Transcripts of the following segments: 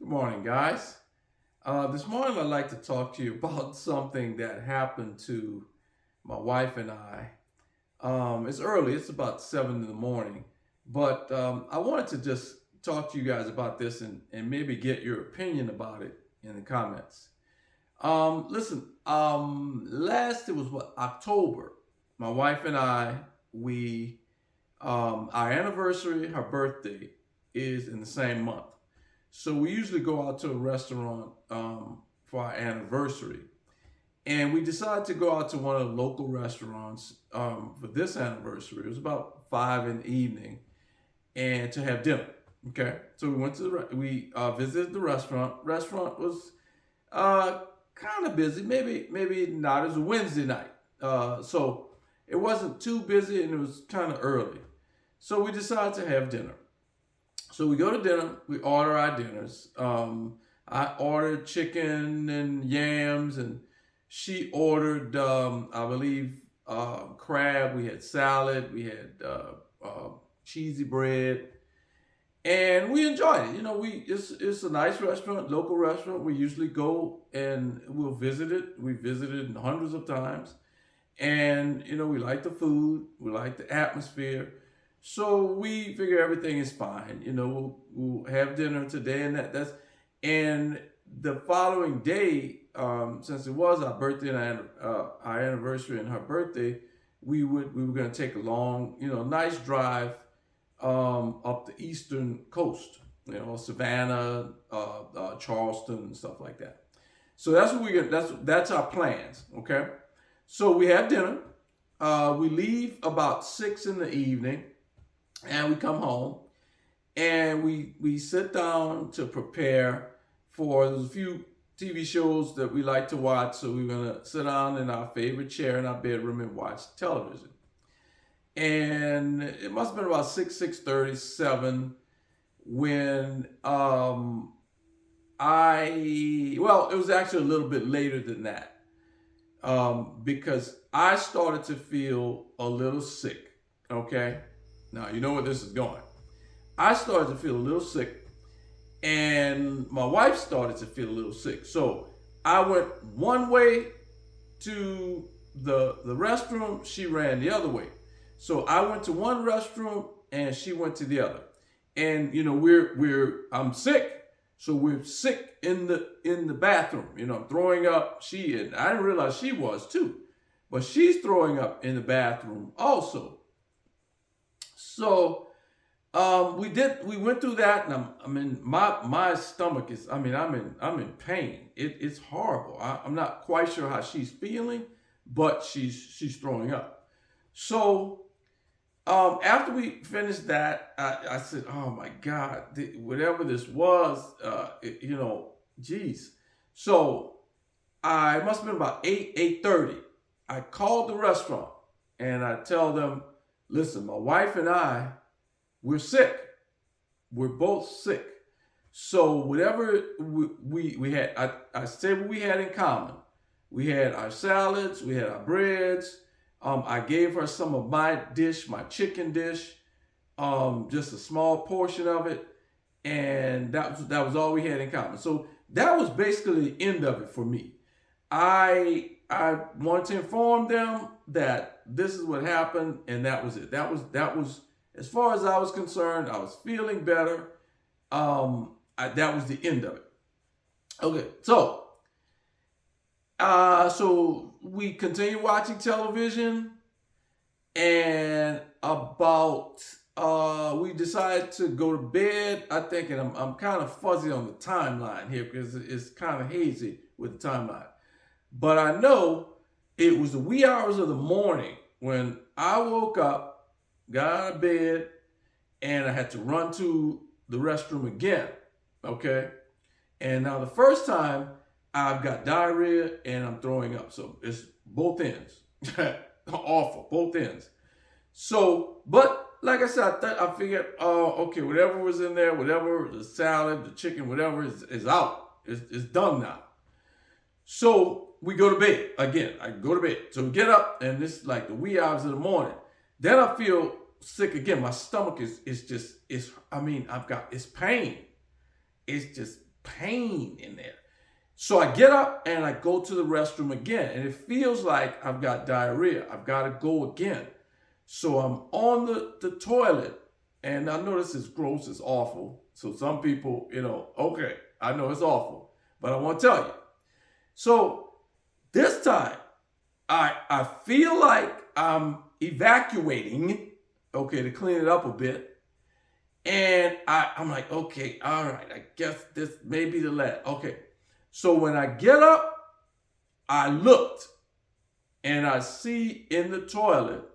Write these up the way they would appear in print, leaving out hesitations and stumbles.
Good morning, guys. This morning, I'd like to talk to you about something that happened to my wife and I. It's early, it's about 7 in the morning, but I wanted to just talk to you guys about this and maybe get your opinion about it in the comments. Last, it was what, October. My wife and I, our anniversary, her birthday is in the same month. So we usually go out to a restaurant for our anniversary. And we decided to go out to one of the local restaurants for this anniversary. It was about 5 in the evening and to have dinner. Okay. So we went to we visited the restaurant. Restaurant was kind of busy, maybe not. It was a Wednesday night. So it wasn't too busy and it was kind of early. So we decided to have dinner. So we go to dinner, we order our dinners. I ordered chicken and yams, and she ordered, I believe, crab. We had salad, we had cheesy bread, and we enjoyed it. You know, it's a nice restaurant, local restaurant. We usually go and we'll visit it. We visited hundreds of times, and you know, we like the food, we like the atmosphere. So we figure everything is fine. You know, we'll have dinner today, and and the following day, since it was our birthday and our anniversary and her birthday, we were going to take a long, nice drive up the eastern coast. You know, Savannah, Charleston, and stuff like that. So that's what we get. That's our plans. Okay. So we have dinner. We leave about 6 in the evening. And we come home and we sit down to prepare for, there's a few TV shows that we like to watch. So we're going to sit down in our favorite chair in our bedroom and watch television. And it must have been about 6:30, 7 when well, it was actually a little bit later than that because I started to feel a little sick, okay? Now, you know where this is going. I started to feel a little sick, and my wife started to feel a little sick. So I went one way to the restroom. She ran the other way. So I went to one restroom, and she went to the other. And you know, I'm sick, so we're sick in the bathroom. You know, I'm throwing up. I didn't realize she was too, but she's throwing up in the bathroom also. So we went through that, and my stomach is, I'm in pain. It's horrible. I'm not quite sure how she's feeling, but she's throwing up. So after we finished that, I said, oh my God, whatever this was, geez. So I must have been about 8:30. I called the restaurant and I tell them, listen, my wife and I, we're sick. We're both sick. So whatever we had, I said what we had in common. We had our salads, we had our breads. I gave her some of my dish, my chicken dish, just a small portion of it, and that was all we had in common. So that was basically the end of it for me. I wanted to inform them that this is what happened, and that was it. That was as far as I was concerned. I was feeling better. That was the end of it. Okay, so so we continued watching television, and about we decided to go to bed. I think, and I'm kind of fuzzy on the timeline here because it's kind of hazy with the timeline. But I know it was the wee hours of the morning when I woke up, got out of bed, and I had to run to the restroom again. Okay? And now the first time, I've got diarrhea and I'm throwing up. So it's both ends. Awful, both ends. So, but like I said, I figured, okay, whatever was in there, whatever, the salad, the chicken, whatever is out. It's done now. So we go to bed again. I go to bed. So we get up, and this is like the wee hours of the morning. Then I feel sick again. My stomach it's pain. It's just pain in there. So I get up and I go to the restroom again, and it feels like I've got diarrhea. I've got to go again. So I'm on the toilet, and I know this is gross, it's awful. So some people, okay, I know it's awful, but I want to tell you. So this time, I feel like I'm evacuating, okay, to clean it up a bit. And I'm like, okay, all right, I guess this may be the last. Okay. So when I get up, I looked and I see in the toilet,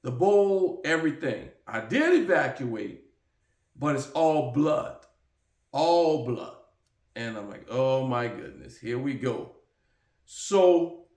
the bowl, everything. I did evacuate, but it's all blood. All blood. And I'm like, oh my goodness, here we go. So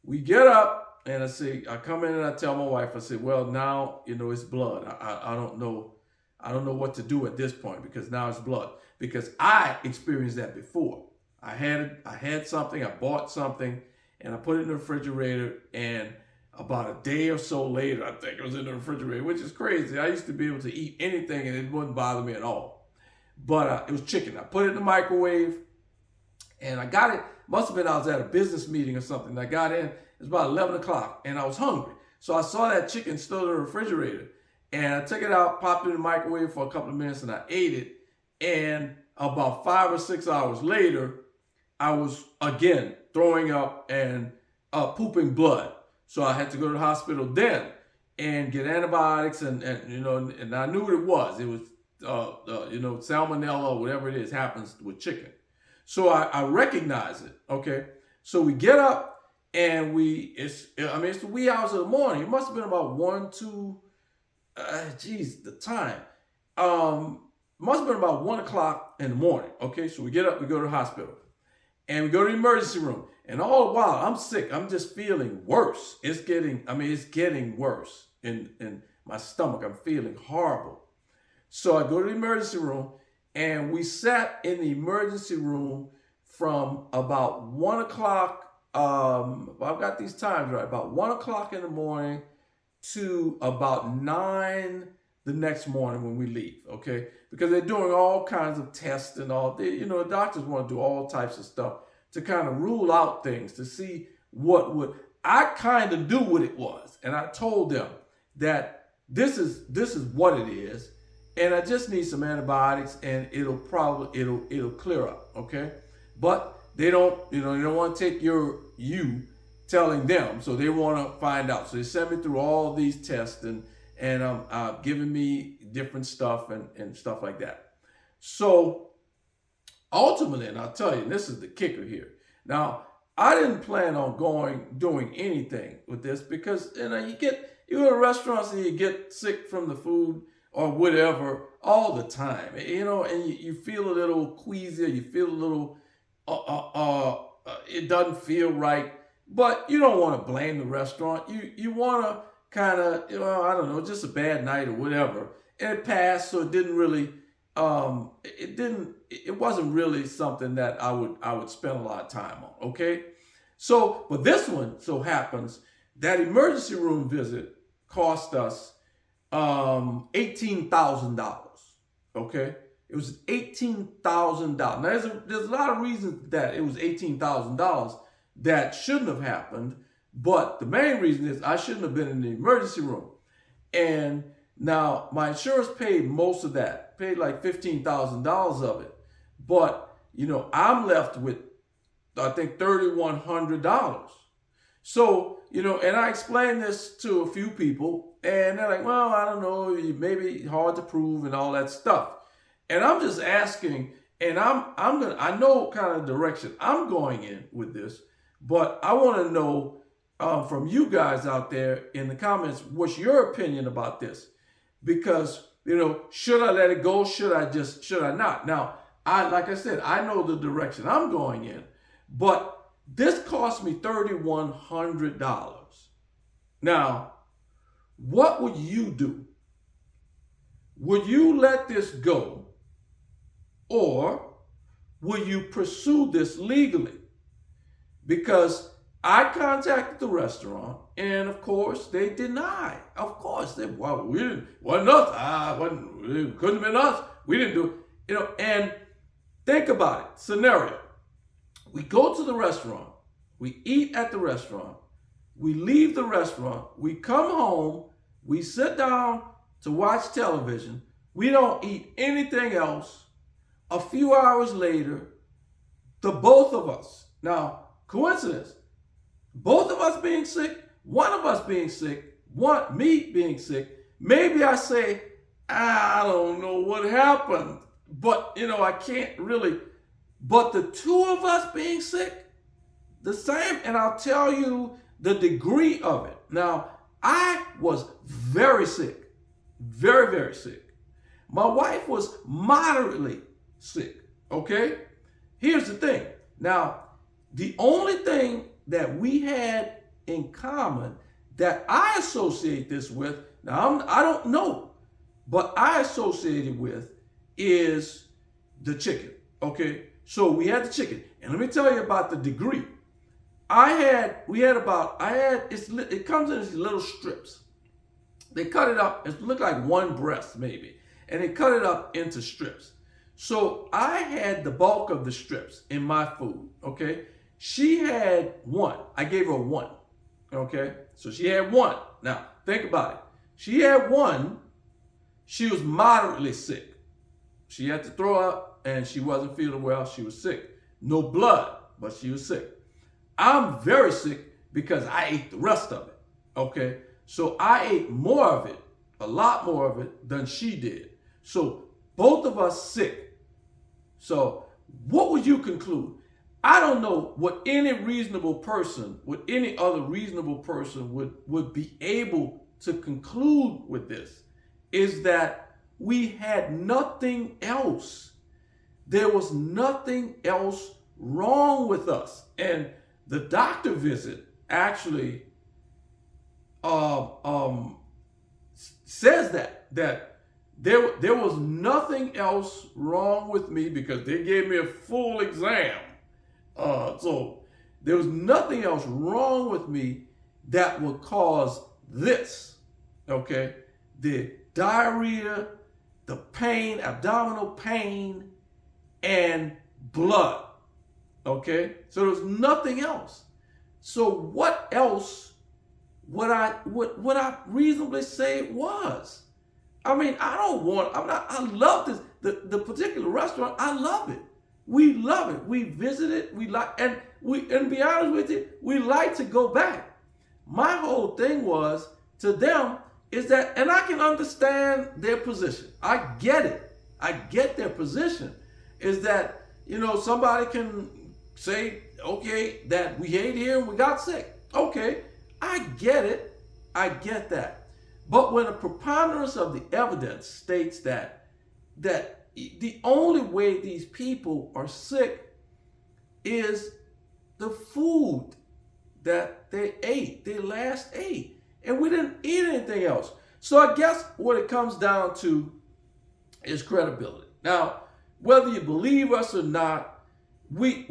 we get up and I come in and I tell my wife, I say, well, now, it's blood. I don't know. I don't know what to do at this point because now it's blood. Because I experienced that before. I had something, I bought something, and I put it in the refrigerator, and about a day or so later, I think it was in the refrigerator, which is crazy. I used to be able to eat anything and it wouldn't bother me at all. But it was chicken. I put it in the microwave, and I got it. Must have been I was at a business meeting or something. I got in, it was about 11 o'clock, and I was hungry. So I saw that chicken still in the refrigerator, and I took it out, popped it in the microwave for a couple of minutes, and I ate it. And about 5 or 6 hours later, I was again throwing up and pooping blood. So I had to go to the hospital then and get antibiotics and I knew what it was. It was salmonella or whatever it is happens with chicken. So I recognize it. Okay. So we get up and it's the wee hours of the morning. It must have been about 1, 2, the time. Must have been about 1 o'clock in the morning. Okay. So we get up, we go to the hospital. And we go to the emergency room. And all the while, I'm sick. I'm just feeling worse. It's getting worse in my stomach. I'm feeling horrible. So I go to the emergency room, and we sat in the emergency room from about 1 o'clock. I've got these times right. About 1 o'clock in the morning to about 9 the next morning when we leave, okay? Because they're doing all kinds of tests and all. The doctors want to do all types of stuff to kind of rule out things, to see what would. I kind of knew what it was, and I told them that this is what it is, and I just need some antibiotics, and it'll clear up, okay? But they don't want to take you telling them, so they want to find out. So they sent me through all these tests and giving me different stuff and stuff like that. So ultimately, and I'll tell you, and this is the kicker here. Now, I didn't plan on doing anything with this because you go to restaurants and you get sick from the food or whatever all the time, and you feel a little queasy, you feel a little it doesn't feel right, but you don't want to blame the restaurant. You want to kind of, I don't know, just a bad night or whatever. And it passed, so it didn't really, it wasn't really something that I would spend a lot of time on, okay? So, but this one so happens, that emergency room visit cost us $18,000, okay? It was $18,000. Now, there's a lot of reasons that it was $18,000 that shouldn't have happened, but the main reason is I shouldn't have been in the emergency room. And now my insurance paid most of that, paid like $15,000 of it. But, I'm left with, I think, $3,100. So, and I explained this to a few people, and they're like, well, I don't know, maybe hard to prove and all that stuff. And I'm just asking, and I know kind of direction I'm going in with this, but I want to know from you guys out there in the comments, what's your opinion about this? Because, should I let it go? Should I not? Now, like I said, I know the direction I'm going in, but this cost me $3,100. Now, what would you do? Would you let this go? Or will you pursue this legally? Because I contacted the restaurant, and of course they denied. Of course, we didn't. Wasn't us. It couldn't have been us. We didn't do it. And Think about it. Scenario. We go to the restaurant. We eat at the restaurant. We leave the restaurant. We come home. We sit down to watch television. We don't eat anything else. A few hours later, the both of us. Now, coincidence. Both of us being sick, one of us being sick, me being sick. Maybe I say, I don't know what happened, but I can't really. But the two of us being sick, the same, and I'll tell you the degree of it. Now, I was very sick, very, very sick. My wife was moderately sick, okay? Here's the thing. Now, the only thing that we had in common that I associate this with, now I don't know, but I associate it with is the chicken, okay? So we had the chicken. And let me tell you about the degree. It comes in these little strips. They cut it up, it looked like one breast maybe, and they cut it up into strips. So I had the bulk of the strips in my food, okay? She had one. I gave her one, okay? So she had one. Now, think about it. She had one. She was moderately sick. She had to throw up and she wasn't feeling well. She was sick. No blood, but she was sick. I'm very sick because I ate the rest of it, okay? So I ate more of it, a lot more of it than she did. So both of us sick. So what would you conclude? I don't know what any other reasonable person would be able to conclude with this, is that we had nothing else. There was nothing else wrong with us. And the doctor visit actually says that there was nothing else wrong with me because they gave me a full exam. So there was nothing else wrong with me that would cause this, okay? The diarrhea, the pain, abdominal pain, and blood, okay? So there was nothing else. So what else would I reasonably say it was? I mean, I love this, the particular restaurant, I love it. We love it. We visit it. And to be honest with you, we like to go back. My whole thing was to them is that, and I can understand their position. I get it. I get their position. Is that, somebody can say, okay, that we ate here and we got sick. Okay, I get it. I get that. But when a preponderance of the evidence states that the only way these people are sick is the food that they last ate. And we didn't eat anything else. So I guess what it comes down to is credibility. Now, whether you believe us or not, we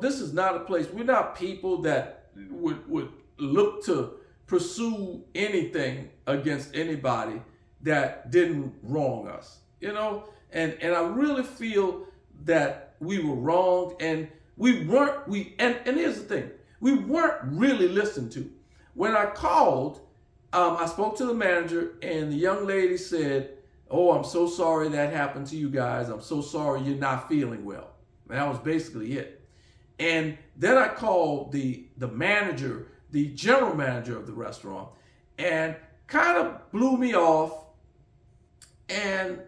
this is not a place, we're not people that would look to pursue anything against anybody that didn't wrong us, And I really feel that we were wronged, and and here's the thing, we weren't really listened to. When I called, I spoke to the manager, and the young lady said, "Oh, I'm so sorry that happened to you guys. I'm so sorry you're not feeling well." And that was basically it. And then I called the manager, the general manager of the restaurant, and kind of blew me off. And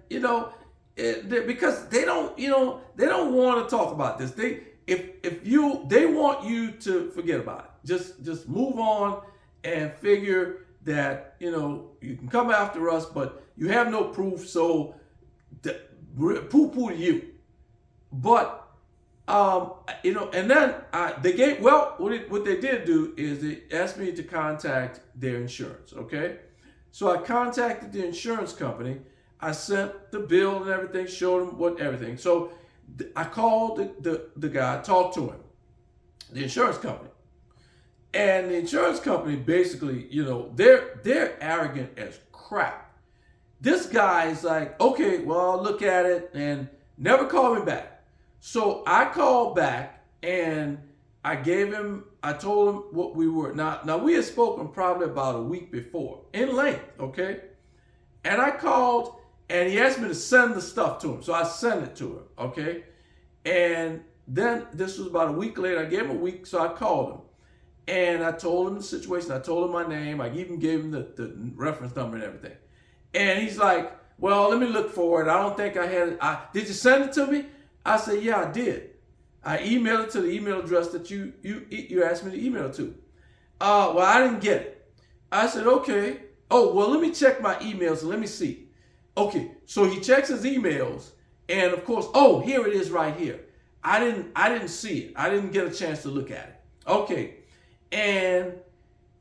because they don't want to talk about this. They want you to forget about it. Just move on and figure that you can come after us, but you have no proof, so poo-poo to you. But and then what they did do is they asked me to contact their insurance. Okay, so I contacted the insurance company. I sent the bill and everything, showed them everything. So I called the guy, talked to him, the insurance company. And the insurance company basically, they're arrogant as crap. This guy is like, okay, well, I'll look at it, and never call me back. So I called back and I told him what we were. Now we had spoken probably about a week before in length, okay? And I called and he asked me to send the stuff to him. So I sent it to him, okay? And then this was about a week later. I gave him a week, so I called him. And I told him the situation. I told him my name. I even gave him the reference number and everything. And he's like, well, let me look for it. I don't think I had it. Did you send it to me? I said, yeah, I did. I emailed it to the email address that you asked me to email it to. Well, I didn't get it. I said, okay. Oh, well, let me check my emails and let me see. Okay, so he checks his emails, and of course, oh, here it is right here. I didn't see it. I didn't get a chance to look at it. Okay, and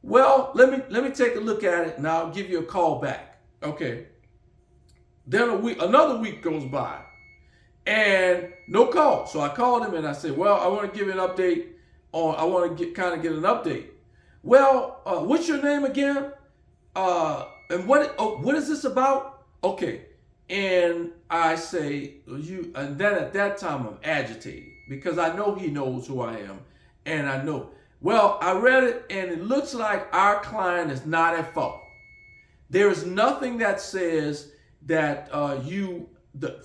well, let me take a look at it, and I'll give you a call back. Okay. Then another week goes by, and no call. So I called him and I said, well, I want to give you an update I want to get an update. Well, what's your name again? And what is this about? Okay. And I say, and then at that time I'm agitated because I know he knows who I am. And I know, well, I read it and it looks like our client is not at fault. There is nothing that says that the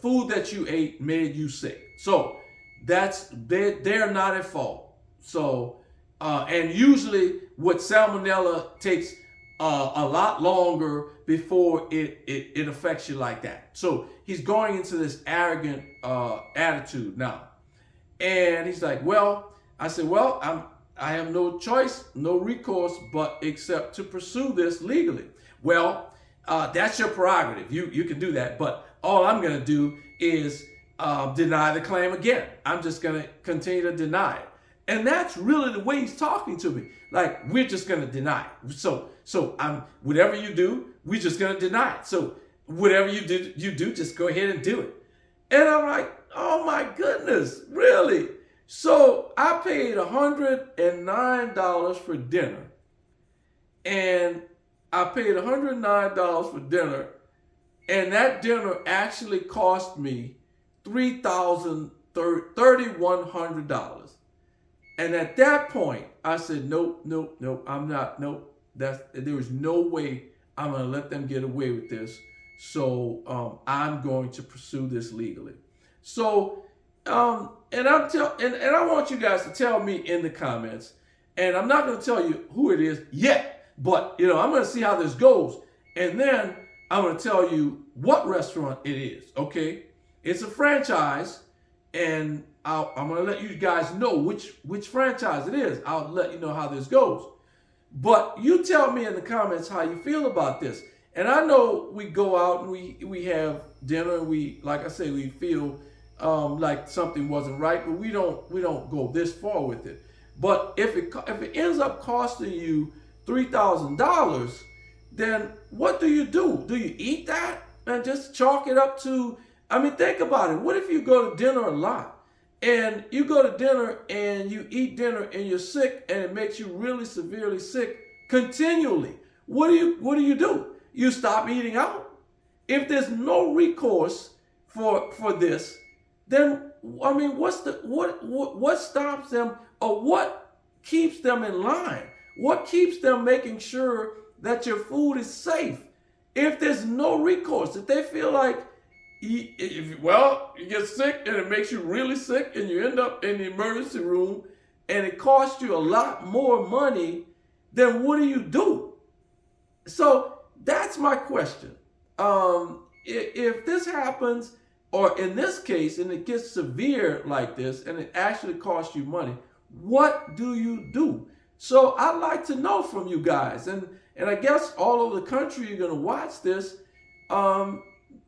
food that you ate made you sick. So they're not at fault. So, and usually with salmonella takes a lot longer before it affects you like that. So he's going into this arrogant attitude now. And he's like, well, I said, well, I have no choice, no recourse, but except to pursue this legally. Well, that's your prerogative. You can do that. But all I'm going to do is deny the claim again. I'm just going to continue to deny it. And that's really the way he's talking to me. Like, we're just going to deny it. So whatever you do, we're just going to deny it. So whatever you do, just go ahead and do it. And I'm like, oh my goodness, really? So I paid $109 for dinner. And I paid $109 for dinner. And that dinner actually cost me $3,100. And at that point, I said, nope, I'm not, there is no way I'm going to let them get away with this. So I'm going to pursue this legally. So, and I want you guys to tell me in the comments, and I'm not going to tell you who it is yet, but I'm going to see how this goes. And then I'm going to tell you what restaurant it is. Okay. It's a franchise, and I'm going to let you guys know which franchise it is. I'll let you know how this goes. But you tell me in the comments how you feel about this. And I know we go out and we have dinner. Like I say, we feel like something wasn't right, but we don't go this far with it. But if it ends up costing you $3,000, then what do you do? Do you eat that and just chalk it up to? I mean, think about it. What if you go to dinner a lot? And you go to dinner and you eat dinner and you're sick and it makes you really severely sick continually. What do you do? You stop eating out. If there's no recourse for this, then I mean, what stops them, or what keeps them in line? What keeps them making sure that your food is safe? If there's no recourse, if they feel like you get sick and it makes you really sick and you end up in the emergency room and it costs you a lot more money, then what do? So that's my question. If this happens, or in this case, and it gets severe like this and it actually costs you money, what do you do? So I'd like to know from you guys. And I guess all over the country you're going to watch this.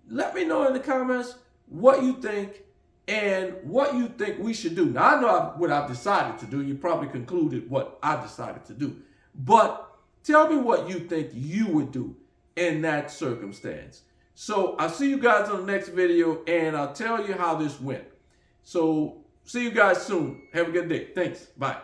Let me know in the comments what you think and what you think we should do. Now, I know what I've decided to do. You probably concluded what I decided to do. But tell me what you think you would do in that circumstance. So I'll see you guys on the next video, and I'll tell you how this went. So see you guys soon. Have a good day. Thanks. Bye.